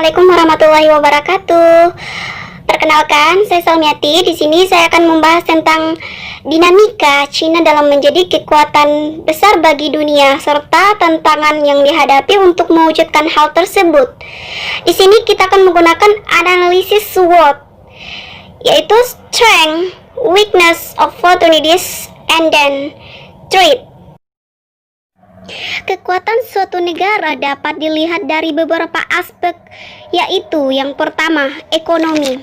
Assalamualaikum warahmatullahi wabarakatuh. Perkenalkan, saya Salmiati. Di sini saya akan membahas tentang dinamika Cina dalam menjadi kekuatan besar bagi dunia serta tantangan yang dihadapi untuk mewujudkan hal tersebut. Di sini kita akan menggunakan analisis SWOT, yaitu strength, weakness, opportunities, and then threat. Kekuatan suatu negara dapat dilihat dari beberapa aspek, yaitu yang pertama, ekonomi.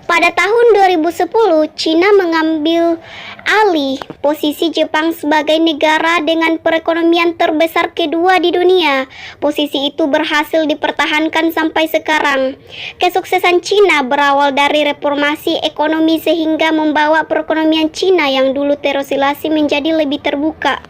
Pada tahun 2010, Cina mengambil alih posisi Jepang sebagai negara dengan perekonomian terbesar kedua di dunia. Posisi itu berhasil dipertahankan sampai sekarang. Kesuksesan Cina berawal dari reformasi ekonomi sehingga membawa perekonomian Cina yang dulu terisolasi menjadi lebih terbuka.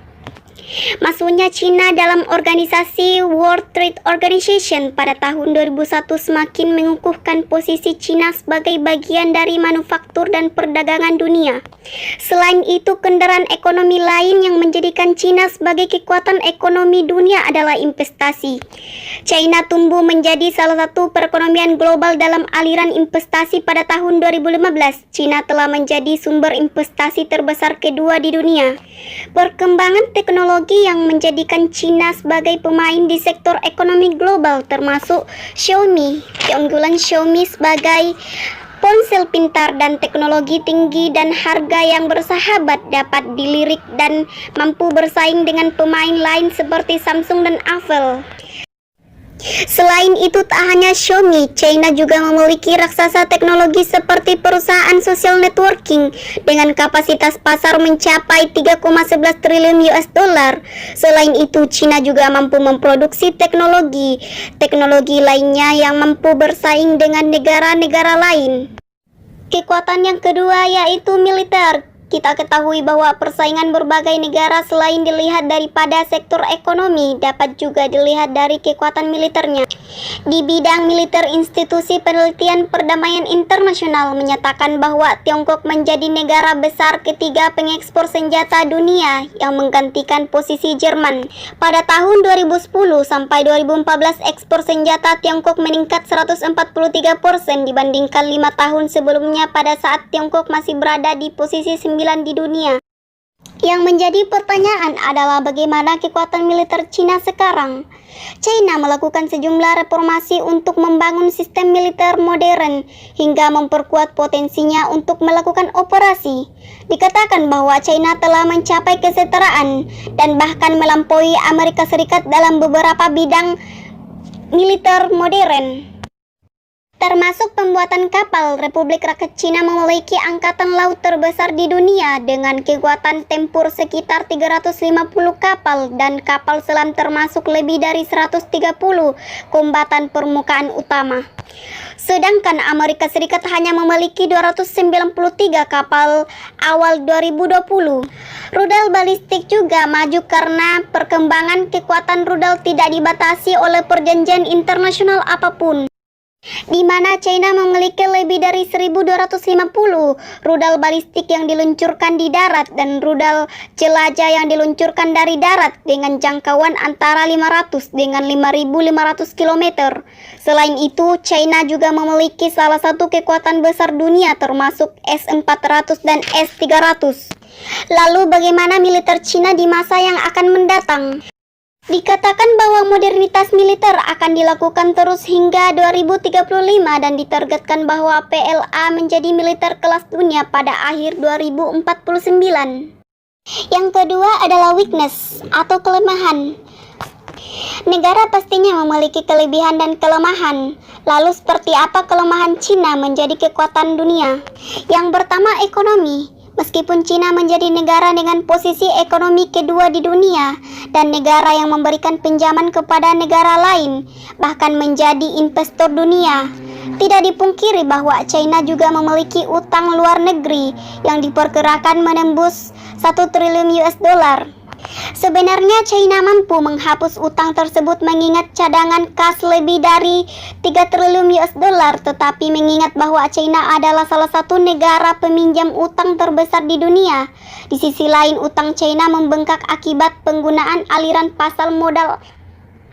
Masuknya Cina dalam organisasi World Trade Organization pada tahun 2001 semakin mengukuhkan posisi Cina sebagai bagian dari manufaktur dan perdagangan dunia. Selain itu, kendaraan ekonomi lain yang menjadikan Cina sebagai kekuatan ekonomi dunia adalah investasi. China tumbuh menjadi salah satu perekonomian global dalam aliran investasi pada tahun 2015. Cina telah menjadi sumber investasi terbesar kedua di dunia. Perkembangan teknologi yang menjadikan Cina sebagai pemain di sektor ekonomi global termasuk Xiaomi. Keunggulan Xiaomi sebagai ponsel pintar dan teknologi tinggi dan harga yang bersahabat dapat dilirik dan mampu bersaing dengan pemain lain seperti Samsung dan Apple. Selain itu, tak hanya Xiaomi, China juga memiliki raksasa teknologi seperti perusahaan social networking dengan kapasitas pasar mencapai 3,11 triliun US dollar. Selain itu, China juga mampu memproduksi teknologi lainnya yang mampu bersaing dengan negara-negara lain. Kekuatan yang kedua yaitu militer. Kita ketahui bahwa persaingan berbagai negara selain dilihat daripada sektor ekonomi, dapat juga dilihat dari kekuatan militernya. Di bidang militer, Institusi Penelitian Perdamaian Internasional menyatakan bahwa Tiongkok menjadi negara besar ketiga pengekspor senjata dunia yang menggantikan posisi Jerman. Pada tahun 2010 sampai 2014, ekspor senjata Tiongkok meningkat 143% dibandingkan 5 tahun sebelumnya pada saat Tiongkok masih berada di posisi 9 di dunia. Yang menjadi pertanyaan adalah bagaimana kekuatan militer Cina sekarang. China melakukan sejumlah reformasi untuk membangun sistem militer modern hingga memperkuat potensinya untuk melakukan operasi. Dikatakan bahwa China telah mencapai kesetaraan dan bahkan melampaui Amerika Serikat dalam beberapa bidang militer modern, termasuk pembuatan kapal. Republik Rakyat Cina memiliki angkatan laut terbesar di dunia dengan kekuatan tempur sekitar 350 kapal dan kapal selam termasuk lebih dari 130 kombatan permukaan utama. Sedangkan Amerika Serikat hanya memiliki 293 kapal awal 2020. Rudal balistik juga maju karena perkembangan kekuatan rudal tidak dibatasi oleh perjanjian internasional apapun, di mana China memiliki lebih dari 1.250 rudal balistik yang diluncurkan di darat dan rudal jelajah yang diluncurkan dari darat dengan jangkauan antara 500 dengan 5.500 km. Selain itu, China juga memiliki salah satu kekuatan besar dunia termasuk S-400 dan S-300. Lalu bagaimana militer Cina di masa yang akan mendatang? Dikatakan bahwa modernitas militer akan dilakukan terus hingga 2035 dan ditargetkan bahwa PLA menjadi militer kelas dunia pada akhir 2049. Yang kedua adalah weakness atau kelemahan. Negara pastinya memiliki kelebihan dan kelemahan. Lalu seperti apa kelemahan Cina menjadi kekuatan dunia? Yang pertama, ekonomi. Meskipun Cina menjadi negara dengan posisi ekonomi kedua di dunia dan negara yang memberikan pinjaman kepada negara lain, bahkan menjadi investor dunia, tidak dipungkiri bahwa China juga memiliki utang luar negeri yang diperkirakan menembus 1 triliun US dollar. Sebenarnya China mampu menghapus utang tersebut mengingat cadangan kas lebih dari 3 triliun US dollar, tetapi mengingat bahwa China adalah salah satu negara peminjam utang terbesar di dunia. Di sisi lain, utang China membengkak akibat penggunaan aliran pasar modal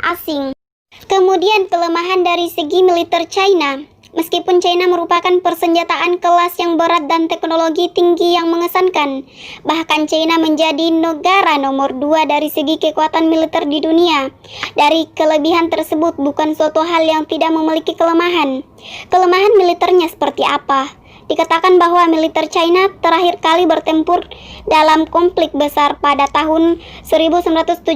asing. Kemudian pelemahan dari segi militer China. Meskipun China merupakan persenjataan kelas yang berat dan teknologi tinggi yang mengesankan, bahkan China menjadi negara nomor 2 dari segi kekuatan militer di dunia. Dari kelebihan tersebut bukan suatu hal yang tidak memiliki kelemahan. Kelemahan militernya seperti apa? Dikatakan bahwa militer China terakhir kali bertempur dalam konflik besar pada tahun 1979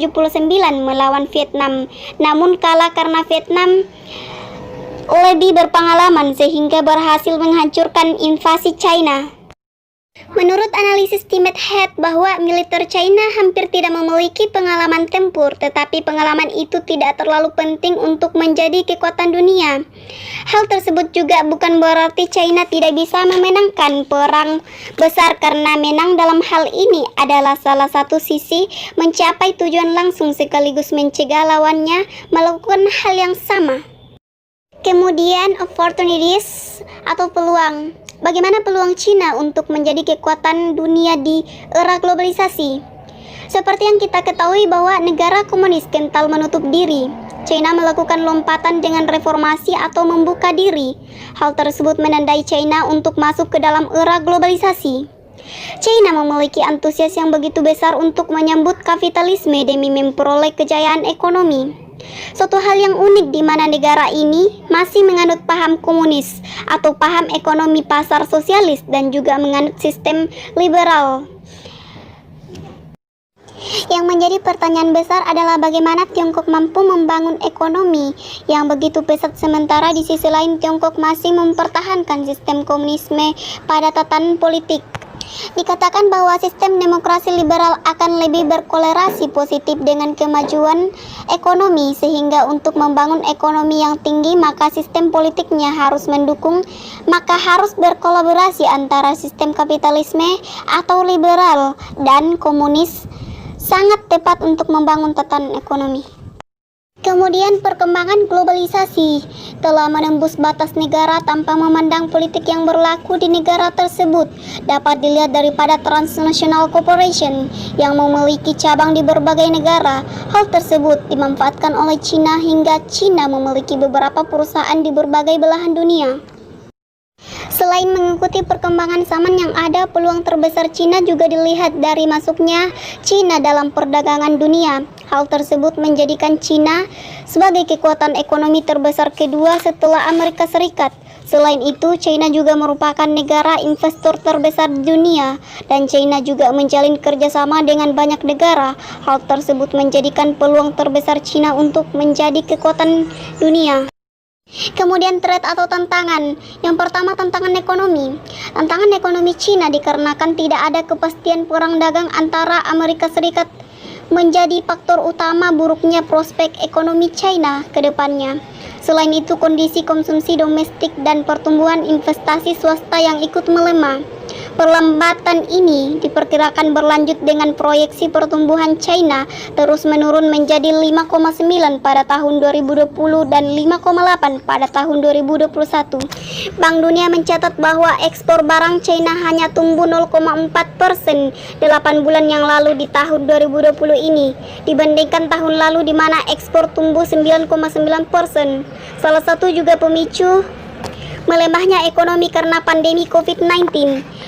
melawan Vietnam. Namun kalah karena Vietnam lebih berpengalaman sehingga berhasil menghancurkan invasi China. Menurut analisis Timothy Head bahwa militer China hampir tidak memiliki pengalaman tempur, tetapi pengalaman itu tidak terlalu penting untuk menjadi kekuatan dunia. Hal tersebut juga bukan berarti China tidak bisa memenangkan perang besar, karena menang dalam hal ini adalah salah satu sisi mencapai tujuan langsung sekaligus mencegah lawannya melakukan hal yang sama. Kemudian opportunities atau peluang. Bagaimana peluang China untuk menjadi kekuatan dunia di era globalisasi? Seperti yang kita ketahui bahwa negara komunis kental menutup diri. China melakukan lompatan dengan reformasi atau membuka diri. Hal tersebut menandai China untuk masuk ke dalam era globalisasi. China memiliki antusias yang begitu besar untuk menyambut kapitalisme demi memperoleh kejayaan ekonomi. Suatu hal yang unik di mana negara ini masih menganut paham komunis atau paham ekonomi pasar sosialis dan juga menganut sistem liberal. Yang menjadi pertanyaan besar adalah bagaimana Tiongkok mampu membangun ekonomi yang begitu pesat sementara di sisi lain Tiongkok masih mempertahankan sistem komunisme pada tatanan politik. Dikatakan bahwa sistem demokrasi liberal akan lebih berkorelasi positif dengan kemajuan ekonomi, sehingga untuk membangun ekonomi yang tinggi maka sistem politiknya harus mendukung, maka harus berkolaborasi antara sistem kapitalisme atau liberal dan komunis sangat tepat untuk membangun tatanan ekonomi. Kemudian perkembangan globalisasi telah menembus batas negara tanpa memandang politik yang berlaku di negara tersebut. Dapat dilihat daripada transnational corporation yang memiliki cabang di berbagai negara. Hal tersebut dimanfaatkan oleh China hingga China memiliki beberapa perusahaan di berbagai belahan dunia. Selain mengikuti perkembangan zaman yang ada, peluang terbesar China juga dilihat dari masuknya China dalam perdagangan dunia. Hal tersebut menjadikan China sebagai kekuatan ekonomi terbesar kedua setelah Amerika Serikat. Selain itu, China juga merupakan negara investor terbesar di dunia, dan China juga menjalin kerjasama dengan banyak negara. Hal tersebut menjadikan peluang terbesar China untuk menjadi kekuatan dunia. Kemudian threat atau tantangan. Yang pertama, tantangan ekonomi. Tantangan ekonomi China dikarenakan tidak ada kepastian perang dagang antara Amerika Serikat menjadi faktor utama buruknya prospek ekonomi China ke depannya. Selain itu, kondisi konsumsi domestik dan pertumbuhan investasi swasta yang ikut melemah. Perlambatan ini diperkirakan berlanjut dengan proyeksi pertumbuhan China terus menurun menjadi 5,9 pada tahun 2020 dan 5,8 pada tahun 2021. Bank Dunia mencatat bahwa ekspor barang China hanya tumbuh 0,4% 8 bulan yang lalu di tahun 2020 ini dibandingkan tahun lalu di mana ekspor tumbuh 9,9%. Salah satu juga pemicu melemahnya ekonomi karena pandemi COVID-19.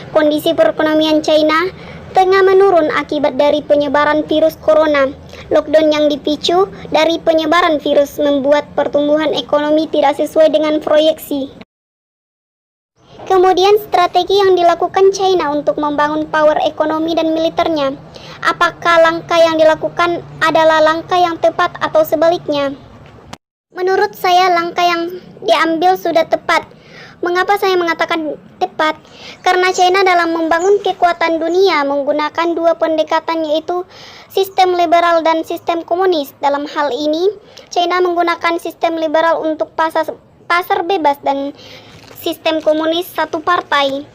Kondisi perekonomian China tengah menurun akibat dari penyebaran virus corona. Lockdown yang dipicu dari penyebaran virus membuat pertumbuhan ekonomi tidak sesuai dengan proyeksi. Kemudian strategi yang dilakukan China untuk membangun power ekonomi dan militernya. Apakah langkah yang dilakukan adalah langkah yang tepat atau sebaliknya? Menurut saya langkah yang diambil sudah tepat. Mengapa saya mengatakan tepat? Karena China dalam membangun kekuatan dunia menggunakan dua pendekatan, yaitu sistem liberal dan sistem komunis. Dalam hal ini, China menggunakan sistem liberal untuk pasar bebas dan sistem komunis satu partai.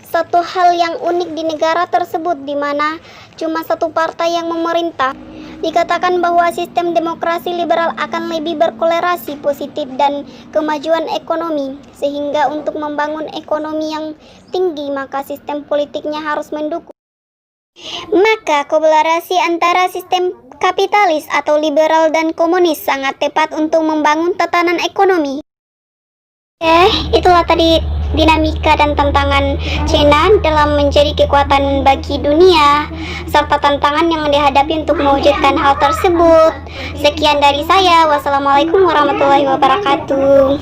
Satu hal yang unik di negara tersebut di mana cuma satu partai yang memerintah. Dikatakan bahwa sistem demokrasi liberal akan lebih berkorelasi positif dan kemajuan ekonomi, sehingga untuk membangun ekonomi yang tinggi maka sistem politiknya harus mendukung. Maka korelasi antara sistem kapitalis atau liberal dan komunis sangat tepat untuk membangun tatanan ekonomi. Itulah tadi dinamika dan tantangan Cina dalam menjadi kekuatan bagi dunia, serta tantangan yang dihadapi untuk mewujudkan hal tersebut. Sekian dari saya. Wassalamualaikum warahmatullahi wabarakatuh.